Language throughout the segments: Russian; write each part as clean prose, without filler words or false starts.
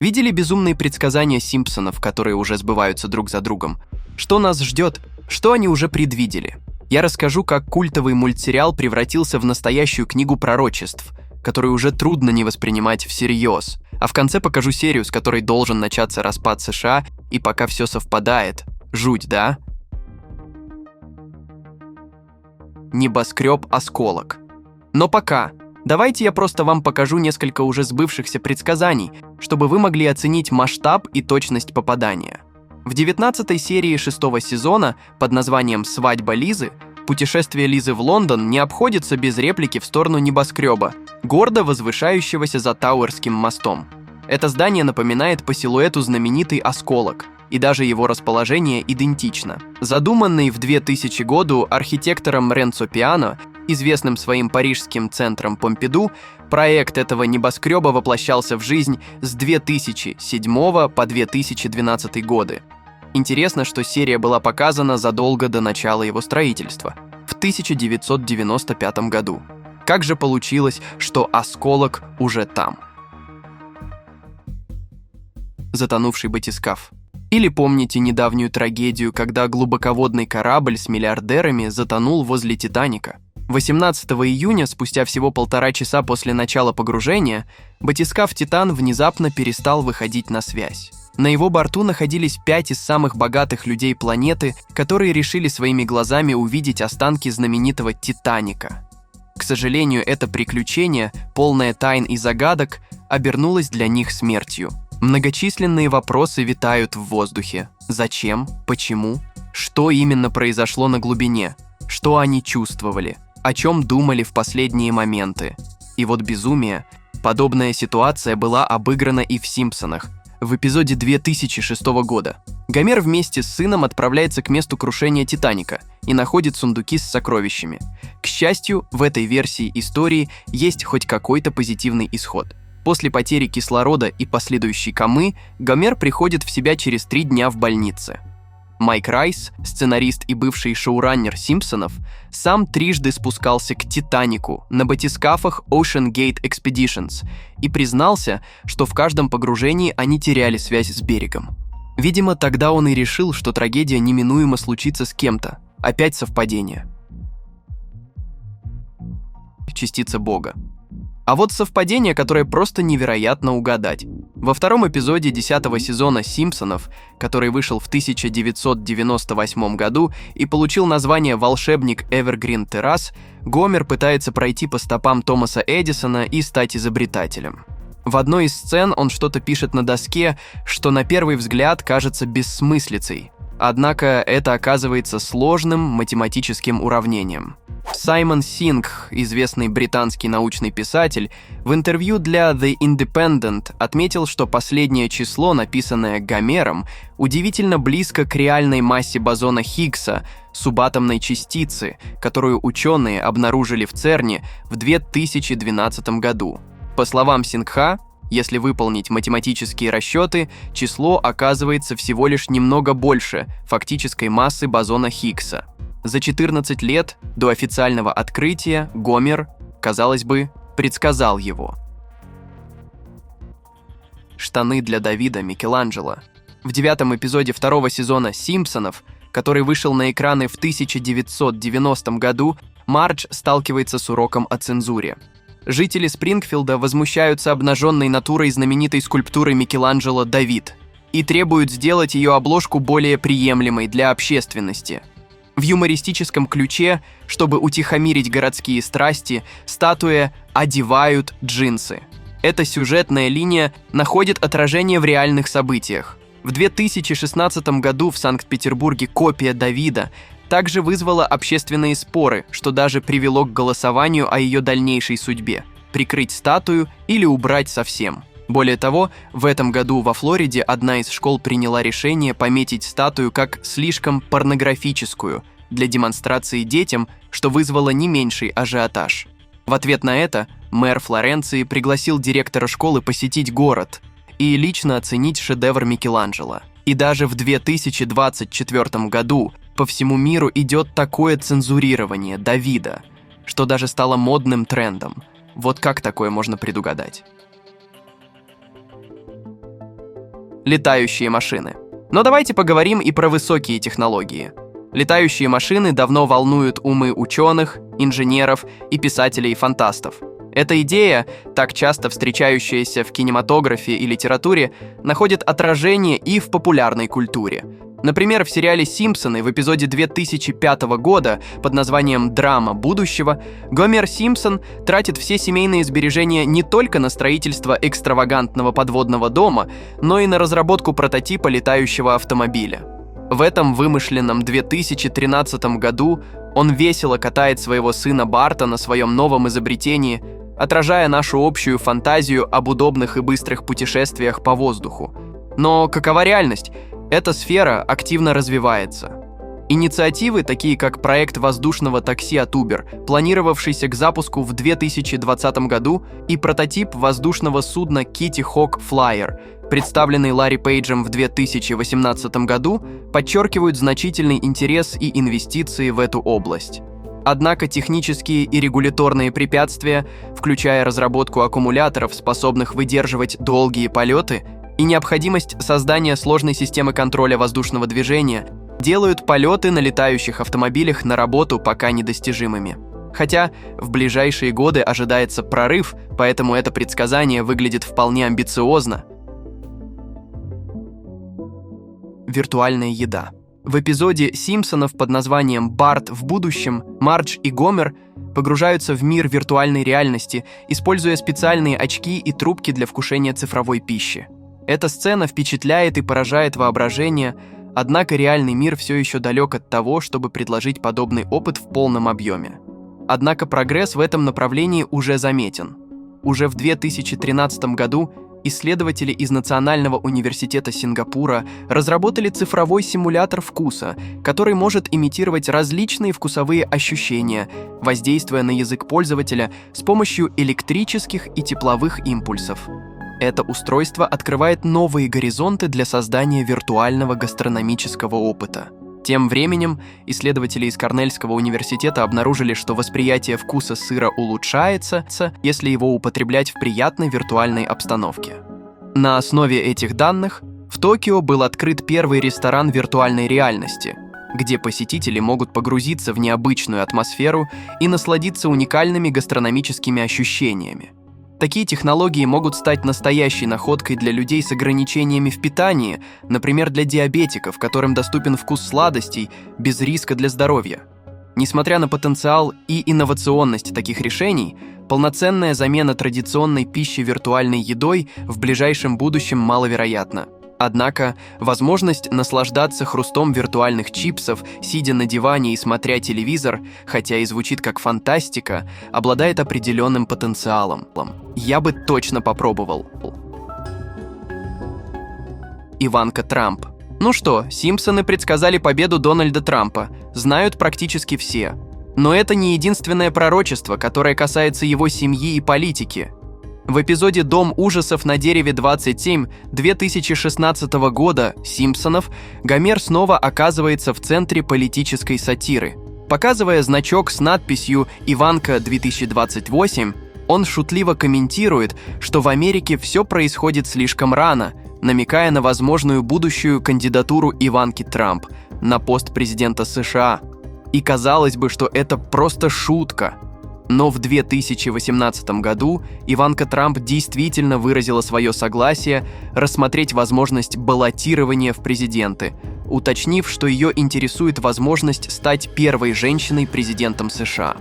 Видели безумные предсказания Симпсонов, которые уже сбываются друг за другом? Что нас ждет? Что они уже предвидели? Я расскажу, как культовый мультсериал превратился в настоящую книгу пророчеств, которую уже трудно не воспринимать всерьез. А в конце покажу серию, с которой должен начаться распад США, и пока все совпадает. Жуть, да? Небоскреб-осколок. Но пока. Давайте я просто вам покажу несколько уже сбывшихся предсказаний, чтобы вы могли оценить масштаб и точность попадания. В 19-й серии 6-го сезона под названием «Свадьба Лизы» путешествие Лизы в Лондон не обходится без реплики в сторону небоскреба, гордо возвышающегося за Тауэрским мостом. Это здание напоминает по силуэту знаменитый осколок, и даже его расположение идентично. Задуманный в 2000 году архитектором Ренцо Пиано, известным своим парижским центром Помпиду, проект этого небоскреба воплощался в жизнь с 2007 по 2012 годы. Интересно, что серия была показана задолго до начала его строительства, в 1995 году. Как же получилось, что осколок уже там? Затонувший батискаф. Или помните недавнюю трагедию, когда глубоководный корабль с миллиардерами затонул возле Титаника? 18 июня, спустя всего 1,5 часа после начала погружения, батискаф «Титан» внезапно перестал выходить на связь. На его борту находились 5 из самых богатых людей планеты, которые решили своими глазами увидеть останки знаменитого «Титаника». К сожалению, это приключение, полное тайн и загадок, обернулось для них смертью. Многочисленные вопросы витают в воздухе. Зачем? Почему? Что именно произошло на глубине? Что они чувствовали? О чем думали в последние моменты? И вот безумие. Подобная ситуация была обыграна и в «Симпсонах», в эпизоде 2006 года. Гомер вместе с сыном отправляется к месту крушения Титаника и находит сундуки с сокровищами. К счастью, в этой версии истории есть хоть какой-то позитивный исход. После потери кислорода и последующей комы Гомер приходит в себя через 3 дня в больнице. Майк Райс, сценарист и бывший шоураннер «Симпсонов», сам трижды спускался к «Титанику» на батискафах Ocean Gate Expeditions и признался, что в каждом погружении они теряли связь с берегом. Видимо, тогда он и решил, что трагедия неминуемо случится с кем-то. Опять совпадение. Частица Бога. А вот совпадение, которое просто невероятно угадать. Во 2-м эпизоде 10-го сезона «Симпсонов», который вышел в 1998 году и получил название «Волшебник Эвергрин Террас», Гомер пытается пройти по стопам Томаса Эдисона и стать изобретателем. В одной из сцен он что-то пишет на доске, что на первый взгляд кажется бессмыслицей. Однако это оказывается сложным математическим уравнением. Саймон Сингх, известный британский научный писатель, в интервью для The Independent отметил, что последнее число, написанное Гомером, удивительно близко к реальной массе бозона Хиггса, субатомной частицы, которую ученые обнаружили в ЦЕРНе в 2012 году. По словам Сингха, если выполнить математические расчеты, число оказывается всего лишь немного больше фактической массы бозона Хиггса. За 14 лет до официального открытия Гомер, казалось бы, предсказал его. Штаны для Давида Микеланджело. В 9-м эпизоде 2-го сезона «Симпсонов», который вышел на экраны в 1990 году, Мардж сталкивается с уроком о цензуре. Жители Спрингфилда возмущаются обнаженной натурой знаменитой скульптуры Микеланджело «Давид» и требуют сделать ее обложку более приемлемой для общественности. В юмористическом ключе, чтобы утихомирить городские страсти, статуя одевают джинсы. Эта сюжетная линия находит отражение в реальных событиях. В 2016 году в Санкт-Петербурге копия Давида также вызвала общественные споры, что даже привело к голосованию о ее дальнейшей судьбе – прикрыть статую или убрать совсем. Более того, в этом году во Флориде одна из школ приняла решение пометить статую как слишком порнографическую для демонстрации детям, что вызвало не меньший ажиотаж. В ответ на это мэр Флоренции пригласил директора школы посетить город и лично оценить шедевр Микеланджело. И даже в 2024 году по всему миру идет такое цензурирование Давида, что даже стало модным трендом. Вот как такое можно предугадать? летающие машины. Но давайте поговорим и про высокие технологии. Летающие машины давно волнуют умы ученых, инженеров и писателей-фантастов. Эта идея, так часто встречающаяся в кинематографе и литературе, находит отражение и в популярной культуре. Например, в сериале «Симпсоны» в эпизоде 2005 года под названием «Драма будущего» Гомер Симпсон тратит все семейные сбережения не только на строительство экстравагантного подводного дома, но и на разработку прототипа летающего автомобиля. В этом вымышленном 2013 году он весело катает своего сына Барта на своем новом изобретении, отражая нашу общую фантазию об удобных и быстрых путешествиях по воздуху. Но какова реальность? Эта сфера активно развивается. Инициативы, такие как проект воздушного такси от Uber, планировавшийся к запуску в 2020 году, и прототип воздушного судна Kitty Hawk Flyer, представленный Ларри Пейджем в 2018 году, подчеркивают значительный интерес и инвестиции в эту область. Однако технические и регуляторные препятствия, включая разработку аккумуляторов, способных выдерживать долгие полеты, и необходимость создания сложной системы контроля воздушного движения, делают полеты на летающих автомобилях на работу пока недостижимыми. Хотя в ближайшие годы ожидается прорыв, поэтому это предсказание выглядит вполне амбициозно. Виртуальная еда. В эпизоде «Симпсонов» под названием «Барт в будущем» Мардж и Гомер погружаются в мир виртуальной реальности, используя специальные очки и трубки для вкушения цифровой пищи. Эта сцена впечатляет и поражает воображение, однако реальный мир все еще далек от того, чтобы предложить подобный опыт в полном объеме. Однако прогресс в этом направлении уже заметен. Уже в 2013 году исследователи из Национального университета Сингапура разработали цифровой симулятор вкуса, который может имитировать различные вкусовые ощущения, воздействуя на язык пользователя с помощью электрических и тепловых импульсов. Это устройство открывает новые горизонты для создания виртуального гастрономического опыта. Тем временем исследователи из Корнельского университета обнаружили, что восприятие вкуса сыра улучшается, если его употреблять в приятной виртуальной обстановке. На основе этих данных в Токио был открыт первый ресторан виртуальной реальности, где посетители могут погрузиться в необычную атмосферу и насладиться уникальными гастрономическими ощущениями. Такие технологии могут стать настоящей находкой для людей с ограничениями в питании, например, для диабетиков, которым доступен вкус сладостей без риска для здоровья. Несмотря на потенциал и инновационность таких решений, полноценная замена традиционной пищи виртуальной едой в ближайшем будущем маловероятна. Однако, возможность наслаждаться хрустом виртуальных чипсов, сидя на диване и смотря телевизор, хотя и звучит как фантастика, обладает определенным потенциалом. Я бы точно попробовал. Иванка Трамп. Ну что, Симпсоны предсказали победу Дональда Трампа, знают практически все. Но это не единственное пророчество, которое касается его семьи и политики. В эпизоде «Дом ужасов на дереве 27» 2016 года «Симпсонов» Гомер снова оказывается в центре политической сатиры. Показывая значок с надписью «Иванка 2028», он шутливо комментирует, что в Америке все происходит слишком рано, намекая на возможную будущую кандидатуру Иванки Трамп на пост президента США. И казалось бы, что это просто шутка. Но в 2018 году Иванка Трамп действительно выразила свое согласие рассмотреть возможность баллотирования в президенты, уточнив, что ее интересует возможность стать первой женщиной президентом США.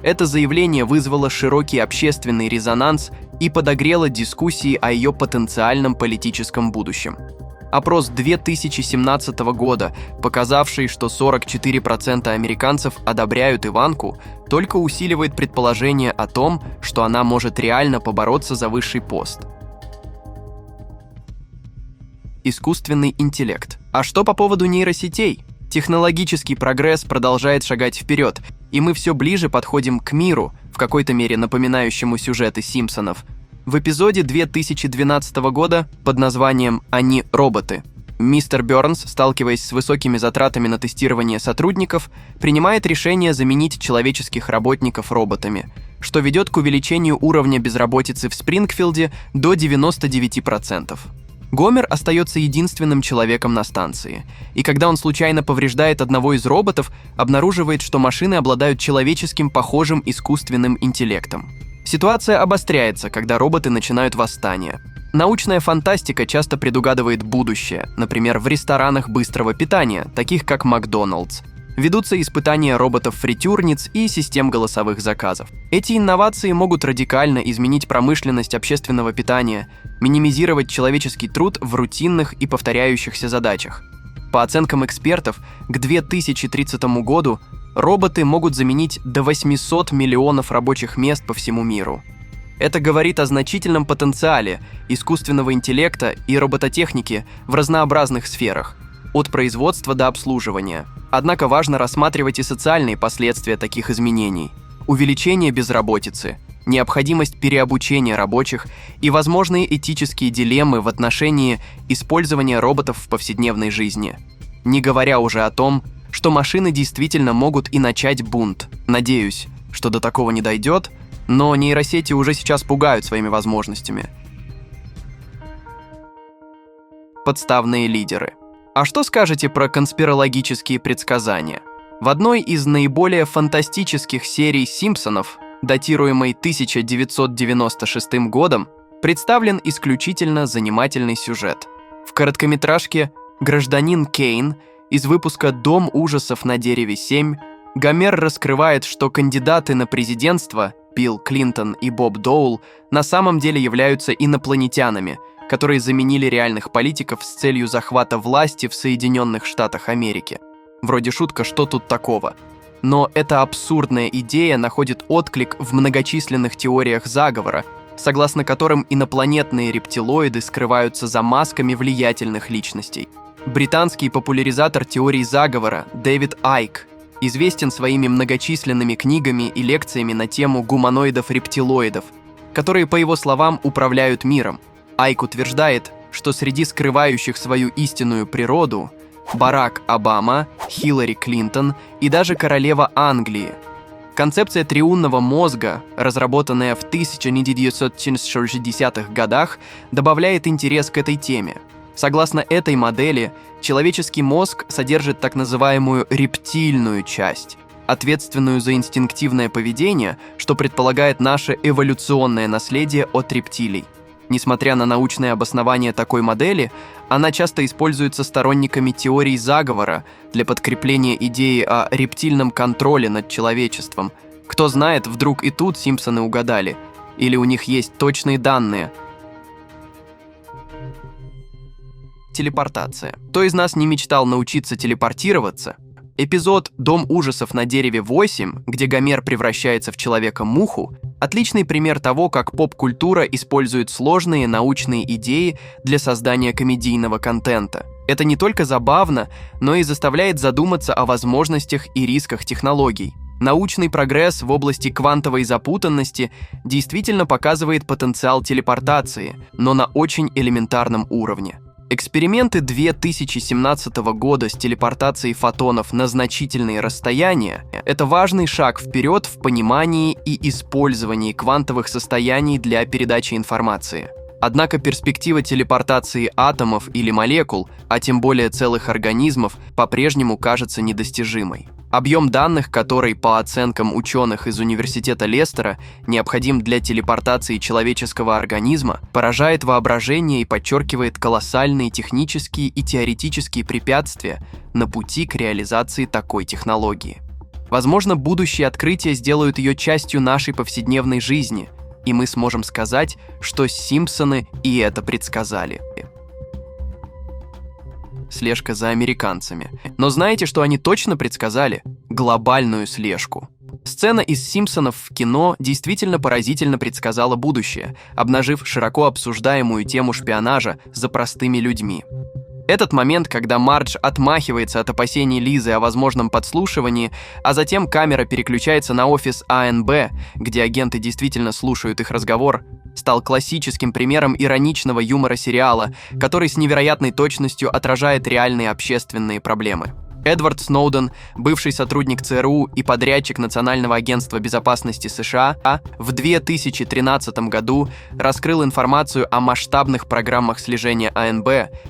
Это заявление вызвало широкий общественный резонанс и подогрело дискуссии о ее потенциальном политическом будущем. Опрос 2017 года, показавший, что 44% американцев одобряют Иванку, только усиливает предположение о том, что она может реально побороться за высший пост. Искусственный интеллект. А что по поводу нейросетей? Технологический прогресс продолжает шагать вперед, и мы все ближе подходим к миру, в какой-то мере напоминающему сюжеты Симпсонов. В эпизоде 2012 года под названием «Они роботы» мистер Бёрнс, сталкиваясь с высокими затратами на тестирование сотрудников, принимает решение заменить человеческих работников роботами, что ведет к увеличению уровня безработицы в Спрингфилде до 99%. Гомер остается единственным человеком на станции, и когда он случайно повреждает одного из роботов, обнаруживает, что машины обладают человеческим похожим искусственным интеллектом. Ситуация обостряется, когда роботы начинают восстание. Научная фантастика часто предугадывает будущее, например, в ресторанах быстрого питания, таких как Макдоналдс. Ведутся испытания роботов-фритюрниц и систем голосовых заказов. Эти инновации могут радикально изменить промышленность общественного питания, минимизировать человеческий труд в рутинных и повторяющихся задачах. По оценкам экспертов, к 2030 году роботы могут заменить до 800 миллионов рабочих мест по всему миру. Это говорит о значительном потенциале искусственного интеллекта и робототехники в разнообразных сферах, от производства до обслуживания. Однако важно рассматривать и социальные последствия таких изменений: увеличение безработицы, необходимость переобучения рабочих и возможные этические дилеммы в отношении использования роботов в повседневной жизни. Не говоря уже о том, что машины действительно могут и начать бунт. Надеюсь, что до такого не дойдет, но нейросети уже сейчас пугают своими возможностями. Подставные лидеры. А что скажете про конспирологические предсказания? В одной из наиболее фантастических серий «Симпсонов», датируемой 1996 годом, представлен исключительно занимательный сюжет. В короткометражке «Гражданин Кейн» из выпуска «Дом ужасов на дереве 7» Гомер раскрывает, что кандидаты на президентство Билл Клинтон и Боб Доул на самом деле являются инопланетянами, которые заменили реальных политиков с целью захвата власти в Соединенных Штатах Америки. Вроде шутка, что тут такого? Но эта абсурдная идея находит отклик в многочисленных теориях заговора, согласно которым инопланетные рептилоиды скрываются за масками влиятельных личностей. Британский популяризатор теорий заговора Дэвид Айк известен своими многочисленными книгами и лекциями на тему гуманоидов-рептилоидов, которые, по его словам, управляют миром. Айк утверждает, что среди скрывающих свою истинную природу Барак Обама, Хиллари Клинтон и даже королева Англии. Концепция триунного мозга, разработанная в 1960-х годах, добавляет интерес к этой теме. Согласно этой модели, человеческий мозг содержит так называемую рептильную часть, ответственную за инстинктивное поведение, что предполагает наше эволюционное наследие от рептилий. Несмотря на научное обоснование такой модели, она часто используется сторонниками теорий заговора для подкрепления идеи о рептильном контроле над человечеством. Кто знает, вдруг и тут Симпсоны угадали, или у них есть точные данные. Телепортация. Кто из нас не мечтал научиться телепортироваться? Эпизод «Дом ужасов на дереве 8», где Гомер превращается в человека-муху, отличный пример того, как поп-культура использует сложные научные идеи для создания комедийного контента. Это не только забавно, но и заставляет задуматься о возможностях и рисках технологий. Научный прогресс в области квантовой запутанности действительно показывает потенциал телепортации, но на очень элементарном уровне. Эксперименты 2017 года с телепортацией фотонов на значительные расстояния – это важный шаг вперед в понимании и использовании квантовых состояний для передачи информации. Однако перспектива телепортации атомов или молекул, а тем более целых организмов, по-прежнему кажется недостижимой. Объем данных, который, по оценкам ученых из Университета Лестера, необходим для телепортации человеческого организма, поражает воображение и подчеркивает колоссальные технические и теоретические препятствия на пути к реализации такой технологии. Возможно, будущие открытия сделают ее частью нашей повседневной жизни, и мы сможем сказать, что Симпсоны и это предсказали. Слежка за американцами. Но знаете, что они точно предсказали? Глобальную слежку. Сцена из «Симпсонов» в кино действительно поразительно предсказала будущее, обнажив широко обсуждаемую тему шпионажа за простыми людьми. Этот момент, когда Мардж отмахивается от опасений Лизы о возможном подслушивании, а затем камера переключается на офис АНБ, где агенты действительно слушают их разговор, стал классическим примером ироничного юмора сериала, который с невероятной точностью отражает реальные общественные проблемы. Эдвард Сноуден, бывший сотрудник ЦРУ и подрядчик Национального агентства безопасности США, в 2013 году раскрыл информацию о масштабных программах слежения АНБ,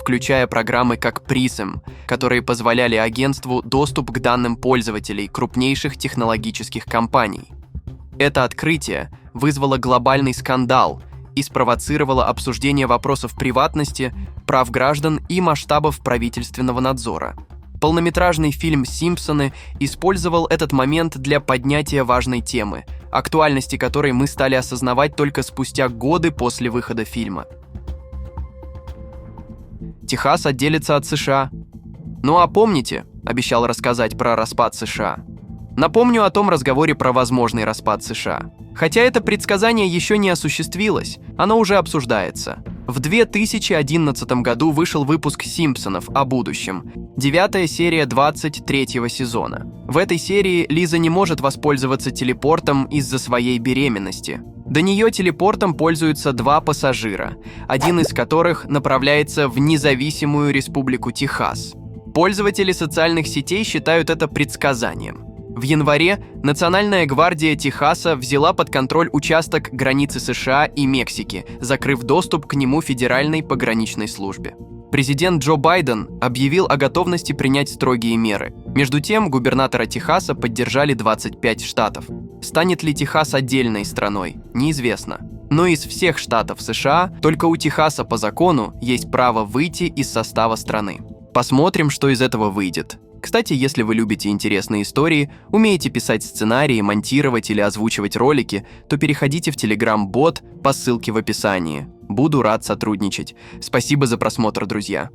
включая программы как PRISM, которые позволяли агентству доступ к данным пользователей крупнейших технологических компаний. Это открытие вызвало глобальный скандал и спровоцировало обсуждение вопросов приватности, прав граждан и масштабов правительственного надзора. Полнометражный фильм «Симпсоны» использовал этот момент для поднятия важной темы, актуальности которой мы стали осознавать только спустя годы после выхода фильма. Техас отделится от США. Ну а помните, обещал рассказать про распад США. Напомню о том разговоре про возможный распад США. Хотя это предсказание еще не осуществилось, оно уже обсуждается. В 2011 году вышел выпуск «Симпсонов» о будущем, 9-я серия 23-го сезона. В этой серии Лиза не может воспользоваться телепортом из-за своей беременности. До нее телепортом пользуются два пассажира, один из которых направляется в независимую республику Техас. Пользователи социальных сетей считают это предсказанием. В январе Национальная гвардия Техаса взяла под контроль участок границы США и Мексики, закрыв доступ к нему Федеральной пограничной службе. Президент Джо Байден объявил о готовности принять строгие меры. Между тем, губернатора Техаса поддержали 25 штатов. Станет ли Техас отдельной страной, неизвестно. Но из всех штатов США только у Техаса по закону есть право выйти из состава страны. Посмотрим, что из этого выйдет. Кстати, если вы любите интересные истории, умеете писать сценарии, монтировать или озвучивать ролики, то переходите в Telegram-бот по ссылке в описании. Буду рад сотрудничать. Спасибо за просмотр, друзья.